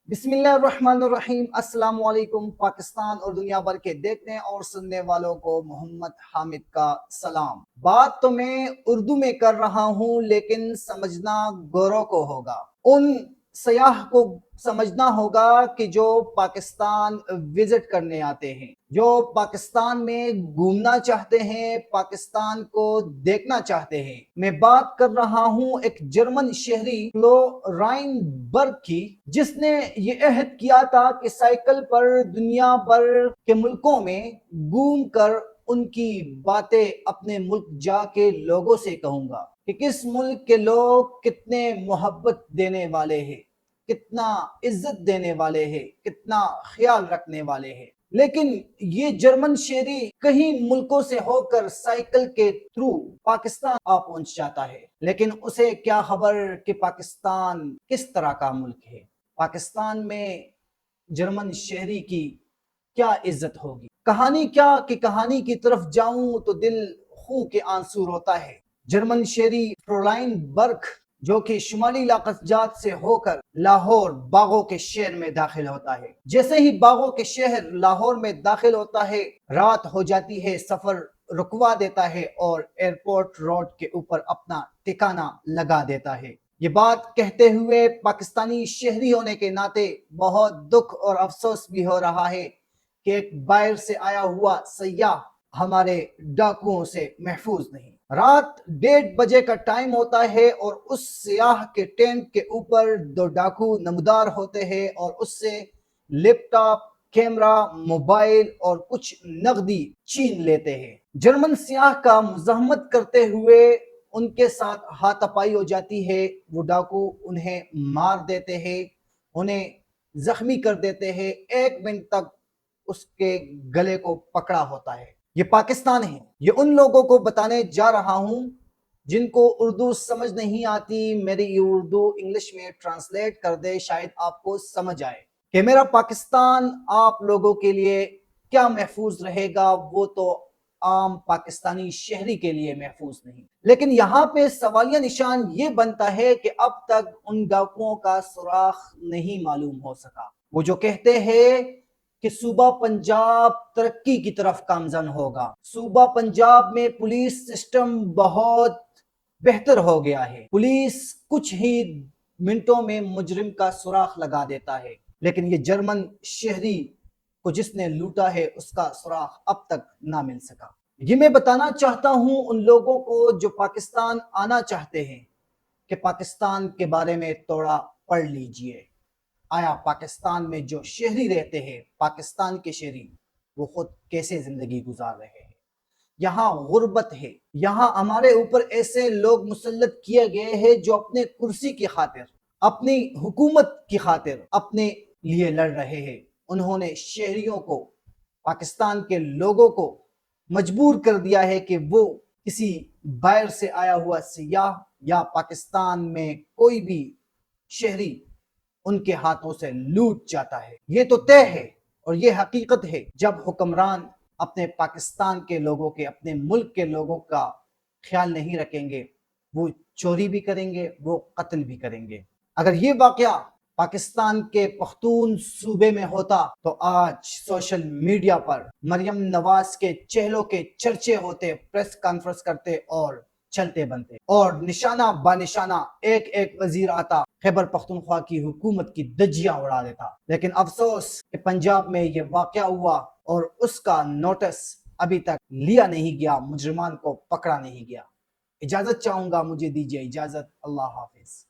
بسم اللہ الرحمن الرحیم۔ السلام علیکم پاکستان اور دنیا بھر کے دیکھنے اور سننے والوں کو محمد حامد کا سلام۔ بات تو میں اردو میں کر رہا ہوں لیکن سمجھنا گوروں کو ہوگا، ان سیاح کو سمجھنا ہوگا کہ جو پاکستان وزٹ کرنے آتے ہیں، جو پاکستان میں گھومنا چاہتے ہیں، پاکستان کو دیکھنا چاہتے ہیں۔ میں بات کر رہا ہوں ایک جرمن شہری فلورائن برگ کی، جس نے یہ عہد کیا تھا کہ سائیکل پر دنیا بھر کے ملکوں میں گھوم کر ان کی باتیں اپنے ملک جا کے لوگوں سے کہوں گا کہ کس ملک کے لوگ کتنے محبت دینے والے ہیں، کتنا عزت دینے والے ہیں، کتنا خیال رکھنے والے ہیں۔ لیکن یہ جرمن شہری کئی ملکوں سے ہو کر سائیکل کے تھرو پاکستان آ پہنچ جاتا ہے، لیکن اسے کیا خبر کہ پاکستان کس طرح کا ملک ہے، پاکستان میں جرمن شہری کی کیا عزت ہوگی۔ کہانی کیا کہ کہانی کی طرف جاؤں تو دل خون کے آنسو روتا ہے۔ جرمن شہری فلورائن برگ جو کہ شمالی علاقہ جات سے ہو کر لاہور باغوں کے شہر میں داخل ہوتا ہے، جیسے ہی باغوں کے شہر لاہور میں داخل ہوتا ہے، رات ہو جاتی ہے، سفر رکوا دیتا ہے اور ایئرپورٹ روڈ کے اوپر اپنا ٹھکانہ لگا دیتا ہے۔ یہ بات کہتے ہوئے پاکستانی شہری ہونے کے ناطے بہت دکھ اور افسوس بھی ہو رہا ہے کہ ایک باہر سے آیا ہوا سیاح ہمارے ڈاکوؤں سے محفوظ نہیں۔ رات 1:30 بجے کا ٹائم ہوتا ہے اور اس سیاح کے ٹینٹ کے اوپر 2 ڈاکو نمودار ہوتے ہیں اور اس سے لیپ ٹاپ، کیمرہ، موبائل اور کچھ نقدی چھین لیتے ہیں۔ جرمن سیاح کا مزاحمت کرتے ہوئے ان کے ساتھ ہاتھ پائی ہو جاتی ہے، وہ ڈاکو انہیں مار دیتے ہیں، انہیں زخمی کر دیتے ہیں، 1 منٹ تک اس کے گلے کو پکڑا ہوتا ہے۔ یہ پاکستان ہے۔ یہ ان لوگوں کو بتانے جا رہا ہوں جن کو اردو سمجھ نہیں آتی، میری یہ اردو انگلش میں ٹرانسلیٹ کر دے، شاید آپ کو سمجھ آئے کہ میرا پاکستان آپ لوگوں کے لیے کیا محفوظ رہے گا، وہ تو عام پاکستانی شہری کے لیے محفوظ نہیں۔ لیکن یہاں پہ سوالیہ نشان یہ بنتا ہے کہ اب تک ان ڈاکوؤں کا سراغ نہیں معلوم ہو سکا۔ وہ جو کہتے ہیں کہ صوبہ پنجاب ترقی کی طرف گامزن ہوگا، صوبہ پنجاب میں پولیس سسٹم بہت بہتر ہو گیا ہے، پولیس کچھ ہی منٹوں میں مجرم کا سراغ لگا دیتا ہے، لیکن یہ جرمن شہری کو جس نے لوٹا ہے اس کا سراغ اب تک نہ مل سکا۔ یہ میں بتانا چاہتا ہوں ان لوگوں کو جو پاکستان آنا چاہتے ہیں کہ پاکستان کے بارے میں تھوڑا پڑھ لیجئے۔ آیا پاکستان میں جو شہری رہتے ہیں، پاکستان کے شہری، وہ خود کیسے زندگی گزار رہے ہیں۔ یہاں غربت ہے، یہاں ہمارے اوپر ایسے لوگ مسلط کیے گئے ہیں جو اپنے کرسی کی خاطر، اپنی حکومت کی خاطر اپنے لیے لڑ رہے ہیں۔ انہوں نے شہریوں کو، پاکستان کے لوگوں کو مجبور کر دیا ہے کہ وہ کسی باہر سے آیا ہوا سیاح یا پاکستان میں کوئی بھی شہری ان کے ہاتھوں سے لوٹ جاتا ہے۔ یہ تو طے ہے اور یہ حقیقت ہے۔ جب حکمران اپنے پاکستان کے لوگوں کے، اپنے ملک کے لوگوں کا خیال نہیں رکھیں گے، وہ چوری بھی کریں گے، وہ قتل بھی کریں گے۔ اگر یہ واقعہ پاکستان کے پختون صوبے میں ہوتا تو آج سوشل میڈیا پر مریم نواز کے چہلوں کے چرچے ہوتے، پریس کانفرنس کرتے اور چلتے بنتے، اور نشانہ بنشانہ ایک ایک وزیر آتا، خیبر پختونخوا کی حکومت کی دھجیاں اڑا دیتا۔ لیکن افسوس کہ پنجاب میں یہ واقعہ ہوا اور اس کا نوٹس ابھی تک لیا نہیں گیا، مجرمان کو پکڑا نہیں گیا۔ اجازت چاہوں گا، مجھے دیجیے اجازت۔ اللہ حافظ۔